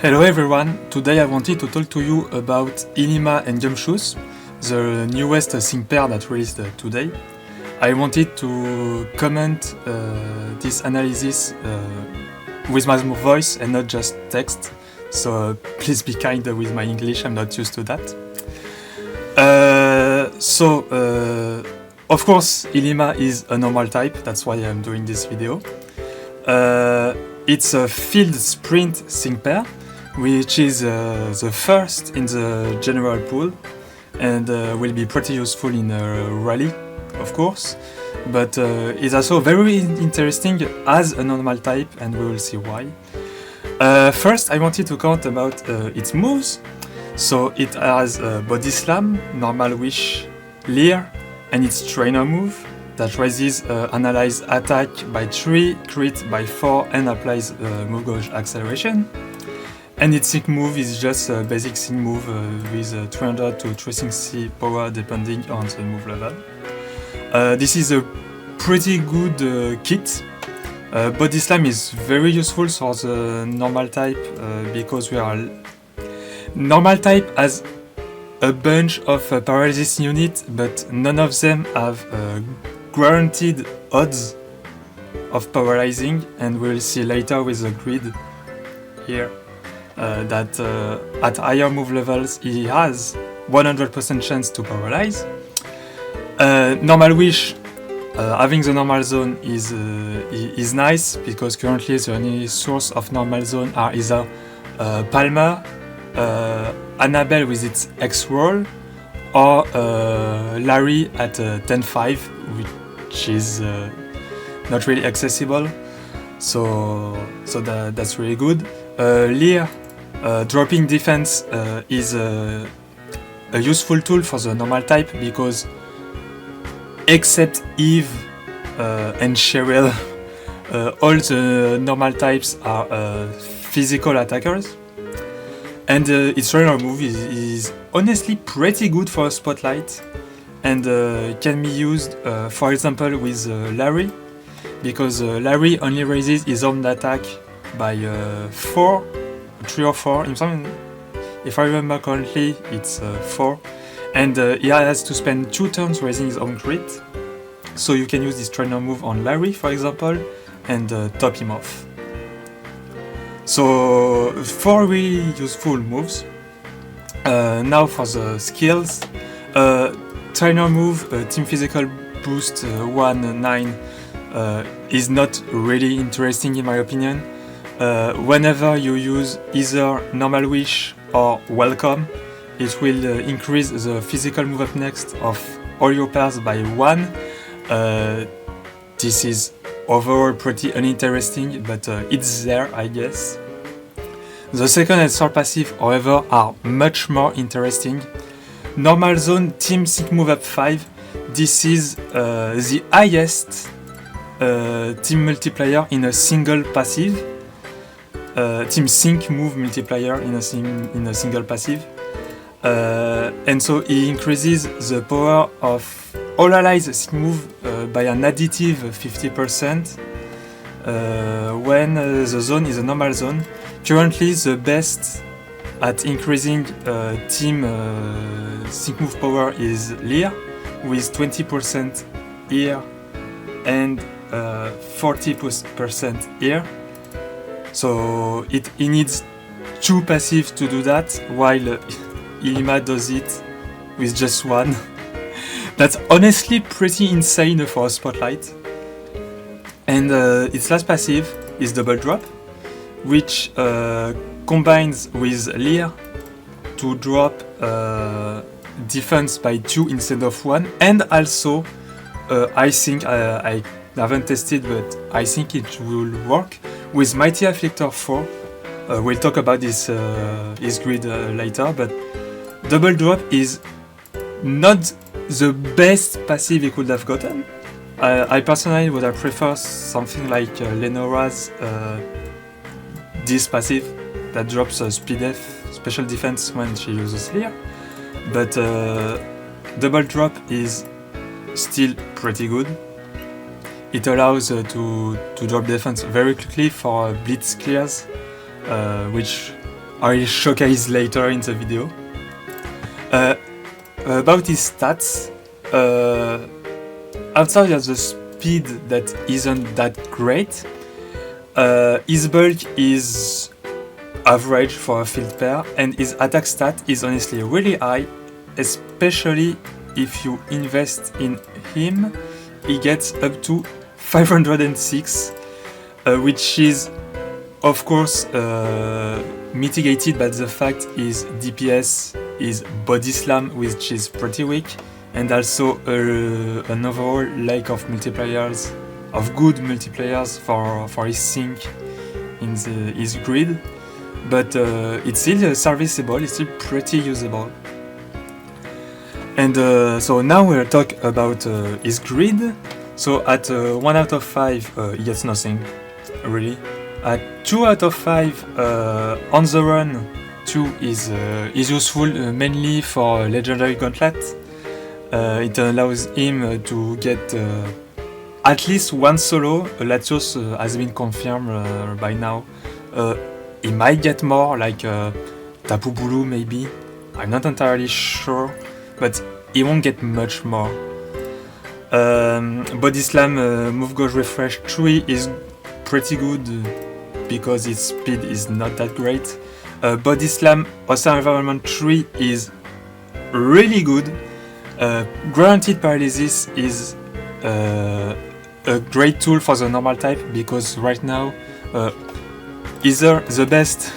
Hello everyone, today I wanted to talk to you about Ilima and Gumshoos, the newest sync pair that released today. I wanted to comment this analysis with my voice and not just text, so please be kind with my English, I'm not used to that. Of course, Ilima is a normal type, that's why I'm doing this video. It's a field sprint sync pair, which is the first in the general pool and will be pretty useful in a rally, of course, but is also very interesting as a normal type, and we will see why. First, I wanted to comment about its moves. So it has Body Slam, Normal Wish, Leer, and its trainer move that raises analyze attack by 3, crit by 4, and applies move gauge acceleration. And its sync move is just a basic sync move with 300 to 360 power depending on the move level. This is a pretty good kit. Body Slam is very useful for the normal type because normal type has a bunch of paralysis units, but none of them have guaranteed odds of paralyzing, and we'll see later with the grid here that at higher move levels he has 100% chance to paralyze. Normal Wish, having the normal zone is nice because currently the only source of normal zone are either Palmer, Annabelle with its X roll, or Larry at 10-5, which is not really accessible, so that's really good. Leer, dropping defense is a useful tool for the normal type because except Eve and Cheryl, all the normal types are physical attackers. And its trainer move is honestly pretty good for a spotlight and can be used, for example, with Larry, because Larry only raises his own attack by 3 or 4. If I remember correctly, it's 4. And he has to spend 2 turns raising his own crit. So you can use this trainer move on Larry, for example, and top him off. So 4 really useful moves. Now for the skills. Trainer move, Team Physical Boost 1-9 is not really interesting in my opinion. Whenever you use either Normal Wish or Welcome, it will increase the physical move up next of all your pairs by 1. This is overall pretty uninteresting, but it's there, I guess. The second and third passive, however, are much more interesting. Normal Zone Team Sync Move up 5. This is the highest team multiplier in a single passive. Team Sync Move multiplier in a single passive. And so it increases the power of all allies sync move by an additive 50% when the zone is a normal zone. Currently the best at increasing team sync move power is Leer with 20% here and 40% here. So it needs 2 passives to do that, while Ilima does it with just 1. That's honestly pretty insane for a spotlight. And its last passive is Double Drop, which combines with Leer to drop defense by 2 instead of 1, and also I think I haven't tested, but I think it will work with Mighty Afflictor 4. We'll talk about this his grid later, but Double Drop is not the best passive he could have gotten. I personally would have preferred something like Lenora's this passive that drops speed F, special defense when she uses Leer, but Double Drop is still pretty good. It allows to drop defense very quickly for blitz clears, which I'll showcase later in the video. About his stats, outside of the speed that isn't that great, his bulk is average for a field pair, and his attack stat is honestly really high, especially if you invest in him. He gets up to 506, which is of course mitigated by the fact his DPS is body slam, which is pretty weak, and also an overall lack of multipliers, of good multipliers for his sync in his grid. But it's still serviceable, it's still pretty usable. And so now we'll talk about his grid. So at 1 out of 5 he gets nothing, really. At 2 out of 5 on the run, 2 is useful mainly for Legendary Gauntlet. It allows him to get at least one solo. Latios has been confirmed by now. He might get more, like Tapu Bulu maybe. I'm not entirely sure, but he won't get much more. Body Slam Move Gauge Refresh 3 is pretty good because its speed is not that great. Body Slam Hostile Environment 3 is really good. Guaranteed Paralysis is a great tool for the normal type, because right now either the best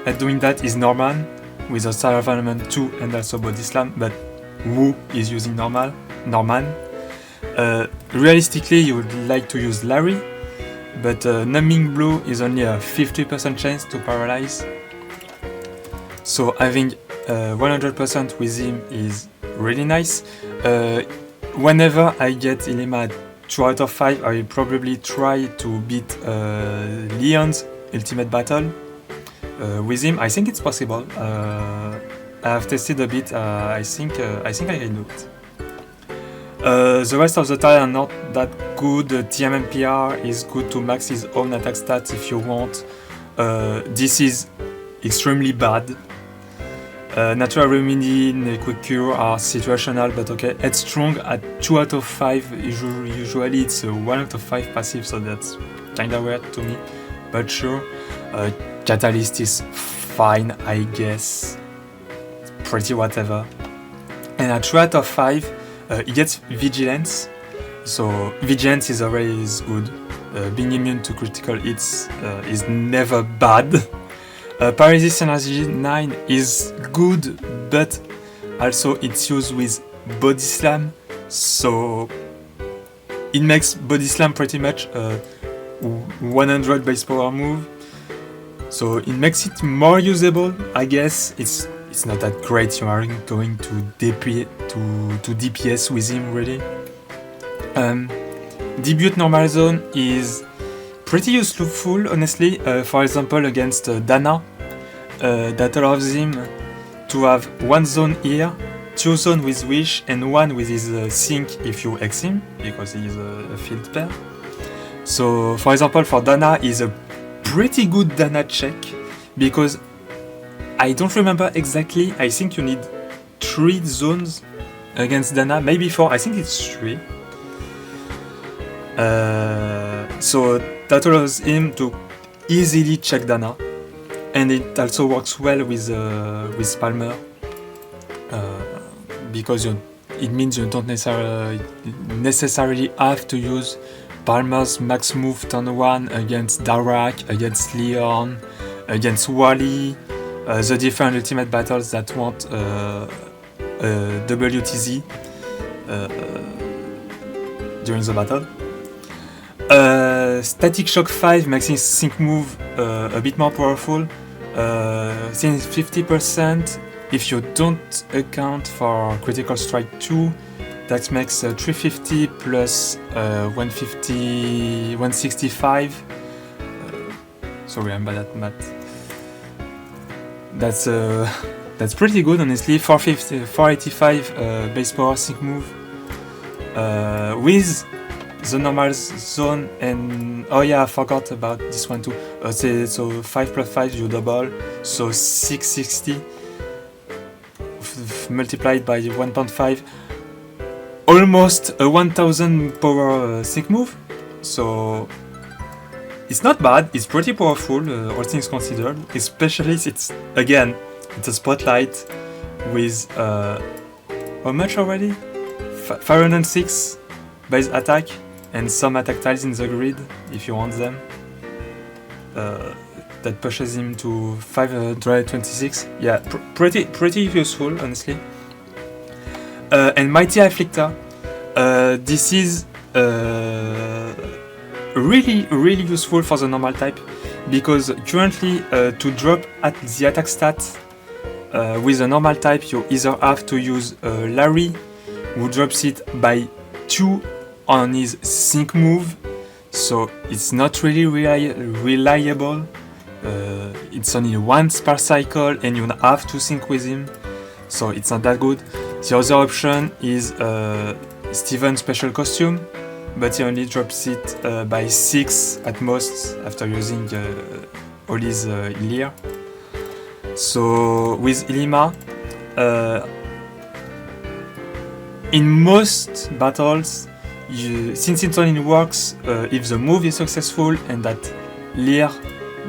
at doing that is Norman with Hostile Environment 2 and also Body Slam, but Wu is using Norman. Realistically, you would like to use Larry, but Numbing Blow is only a 50% chance to paralyze. So having 100% with him is really nice. Whenever I get Ilima at 2 out of 5, I will probably try to beat Leon's Ultimate Battle with him. I think it's possible. I have tested a bit. I think I can do it. The rest of the time are not that good. TMMPR is good to max his own attack stats if you want. This is extremely bad. Natural Remedy and Quick Cure are situational, but okay. Headstrong at 2 out of 5. Usually it's a 1 out of 5 passive, so that's kinda weird to me. But sure. Catalyst is fine, I guess. It's pretty whatever. And at 2 out of 5, he gets Vigilance. So Vigilance is always good. Being immune to critical hits is never bad. Paralysis Energy 9 is good, but also it's used with Body Slam, so it makes Body Slam pretty much 100 base power move. So it makes it more usable, I guess. It's not that great. You aren't going to DPS with him really. Debut Normal Zone is pretty useful, honestly. For example, against Dana, that allows him to have one zone here, 2 zones with Wish, and 1 with his Sync if you X him, because he is a field pair. So, for example, for Dana, is a pretty good Dana check, because I don't remember exactly. I think you need 3 zones against Dana, maybe 4. I think it's 3. So that allows him to easily check Dana, and it also works well with Palmer, because it means you don't necessarily have to use Palmer's max move turn 1 against Darach, against Leon, against Wally, the different ultimate battles that want WTZ during the battle. Static Shock 5 makes his sync move a bit more powerful, since 50% if you don't account for Critical Strike 2. That makes 350 plus 165. Sorry, I'm bad at math. That's pretty good, honestly. 485 base power sync move with the normal zone, and oh yeah, I forgot about this one too. So 5 plus 5 you double, so 660 multiplied by 1.5, almost a 1000 power sync move. So it's not bad, it's pretty powerful, all things considered, especially it's again it's a spotlight with how much already? 506 base attack and some attack tiles in the grid if you want them. That pushes him to 526. Yeah, pretty useful, honestly. And Mighty Afflictor. This is really useful for the normal type, because currently to drop at the attack stat with a normal type, you either have to use Larry, who drops it by 2 on his sync move, so it's not really reliable. It's only once per cycle and you have to sync with him, so it's not that good. The other option is Steven's special costume, but he only drops it by 6 at most after using all his Ilir. So with Ilima, in most battles, since it only works if the move is successful and that Lear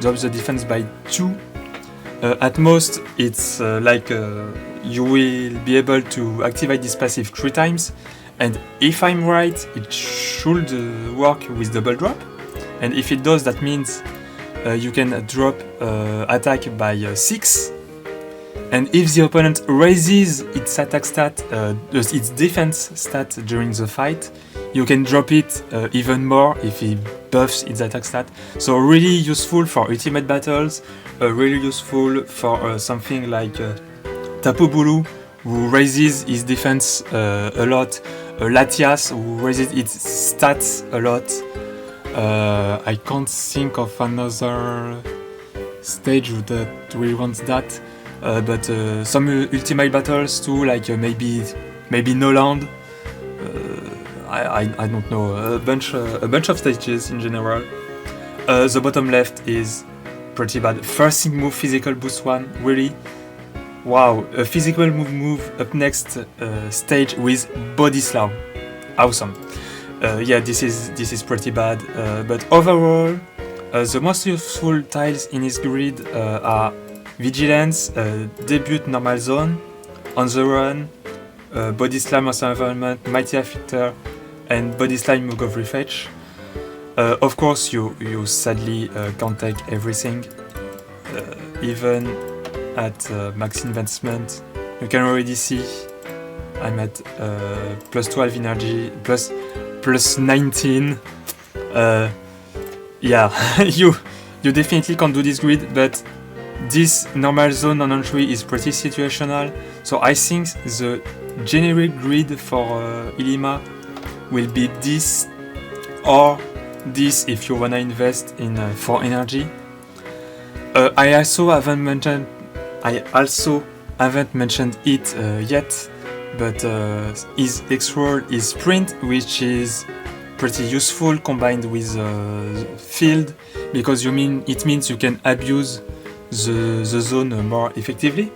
drops the defense by 2, at most it's like you will be able to activate this passive 3 times, and if I'm right, it should work with double drop, and if it does, that means you can drop attack by 6, and if the opponent raises its attack stat, its defense stat during the fight, you can drop it even more if he buffs its attack stat. So really useful for ultimate battles, really useful for something like Tapu Bulu, who raises his defense a lot, Latias, who raises its stats a lot. I can't think of another stage that really wants that, but some ultimate battles too, like maybe Noland. I don't know, a bunch of stages in general. The bottom left is pretty bad. First sync move, physical boost 1, really. Wow, a physical move up next stage with body slam. Awesome. Yeah, this is pretty bad. But overall, the most useful tiles in his grid are Vigilance, Debut Normal Zone, On the Run, Body Slam Monster Environment, Mighty Afflictor, and Body Slime Mug of Refetch. Of course, you sadly can't take everything. Even at max investment, you can already see I'm at plus 12 energy, plus 19. Yeah, you definitely can't do this grid, but this normal zone on entry is pretty situational. So I think the generic grid for Ilima will be this or this if you wanna invest in 4 energy. I also haven't mentioned it yet, but his X-Roll is Sprint, which is pretty useful combined with Field, because it means you can abuse the zone more effectively.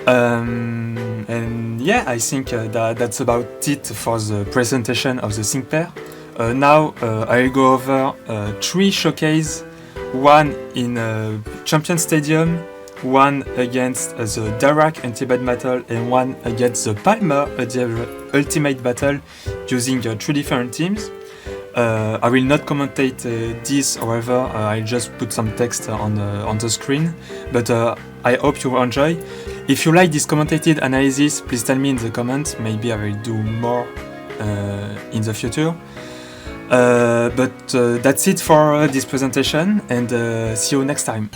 And yeah, I think that's about it for the presentation of the sync pair. Now I'll go over 3 showcase, one in Champion Stadium, one against the Darach Anti-Bad Battle, and one against the Palmer Ultimate Battle, using 3 different teams. I will not commentate this, however, I'll just put some text on the screen, but I hope you enjoy. If you like this commentated analysis, please tell me in the comments, maybe I will do more in the future. But that's it for this presentation, and see you next time.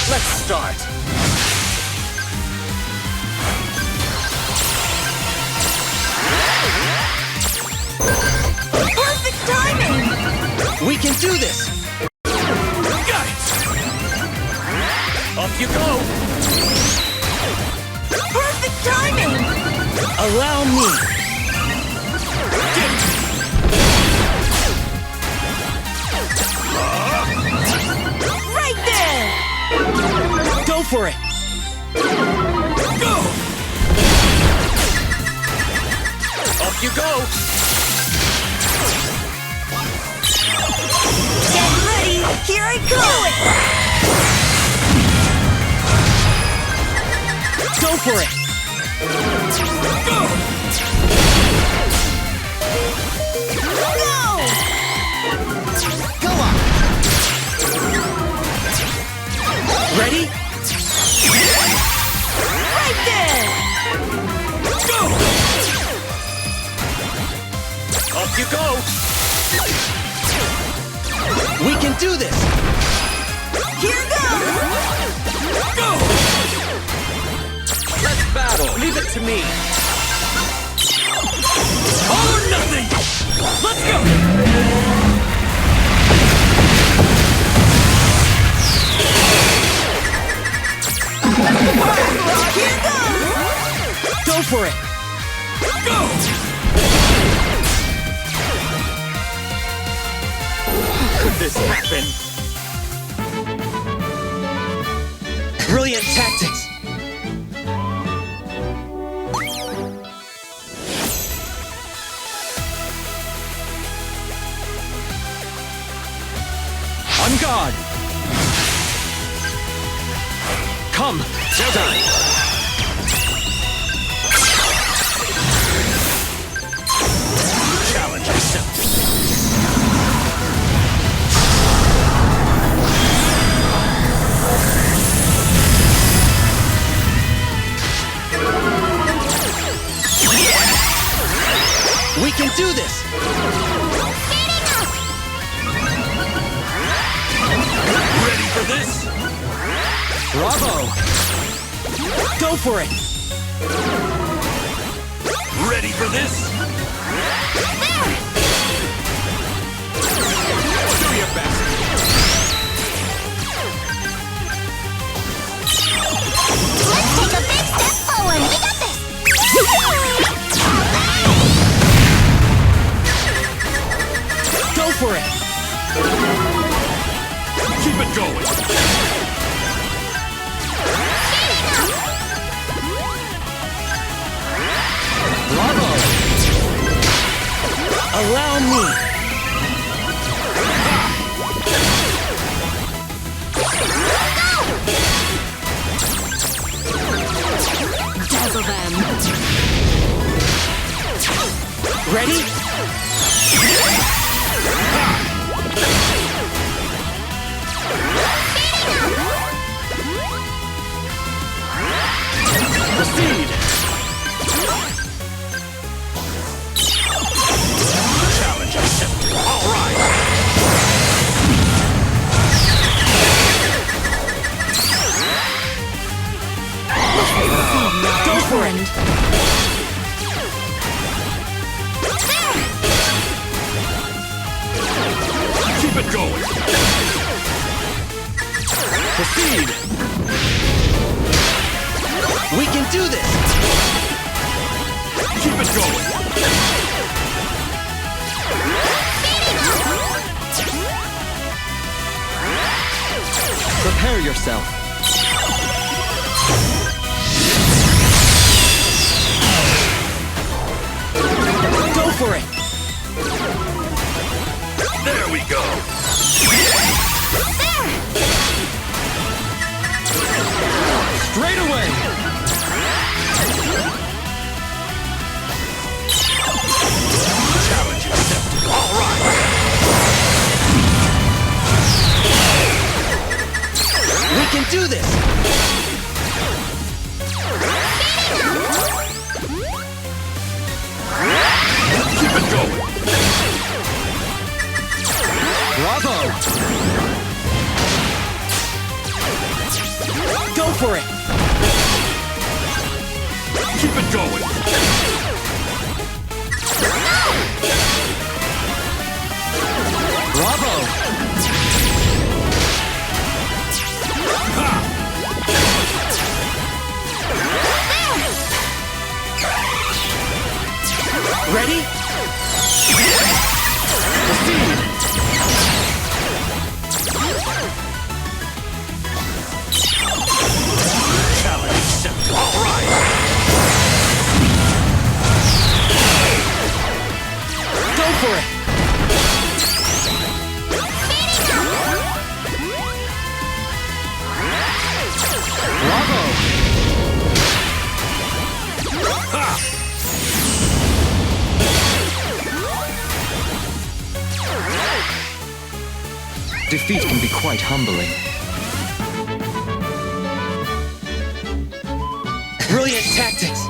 Let's start! Perfect timing! We can do this! you go! Perfect timing! Allow me! Get Right there! Go for it! Go! Off you go! Get ready! Here I go! Go for it! Go! Go! Go on! Ready? Right there! Go! Off you go! We can do this! Here goes! Go! Let's battle! Leave it to me! All or nothing! Let's go! Here goes! Go for it! Go! How could this happen? Brilliant tactics! On guard! Come! Showtime! Challenge accepted! We can do this! Ready for this? Bravo! Go for it! Ready for this? Do your best! Let's take a big step forward! We got this! Go for it! Keep it going! Bravo! Allow me! Dazzle them! Ready? Proceed! Challenge accepted. All right! Go for it! Keep it going! Proceed! We can do this! Keep it going! Prepare yourself! Go for it! There we go! Straight away! Challenge accepted! All right! We can do this! Keep it going! Bravo! Go for it! Keep it going! Bravo! Ha! Ready? Proceed! Challenge accepted. All right! Go for it! Bravo! Ha! Defeat can be quite humbling. Brilliant tactics!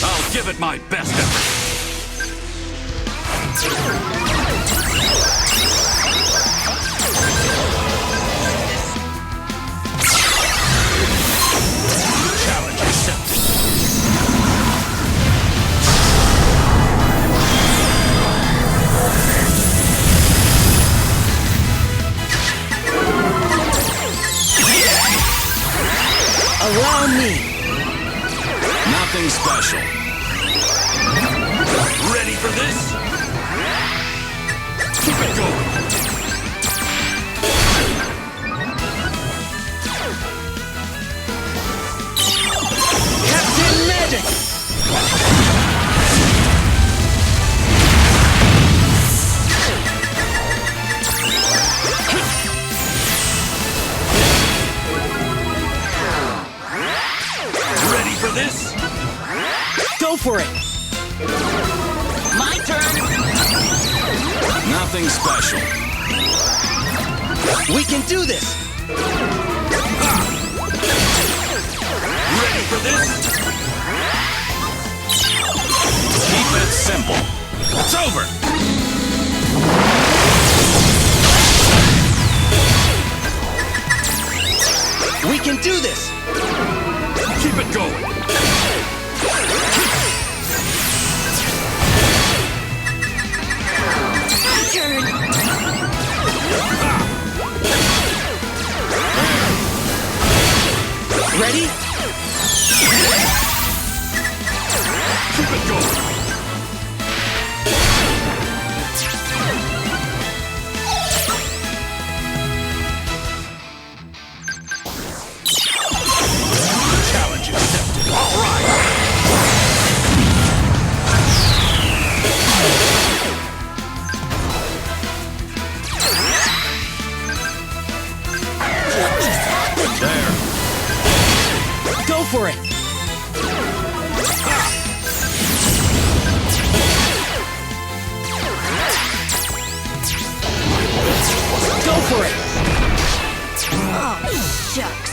I'll give it my best effort. Challenge accepted. Allow me. Nothing special. Ready for this? Keep it going. Captain Magic! Ready for this? Go for it! My turn! Nothing special. We can do this! Ready for this? Keep it simple. It's over! We can do this! Keep it going! My turn! Ready? Keep it going! Challenge accepted. All right! There. Go for it! Go for it! Oh, shut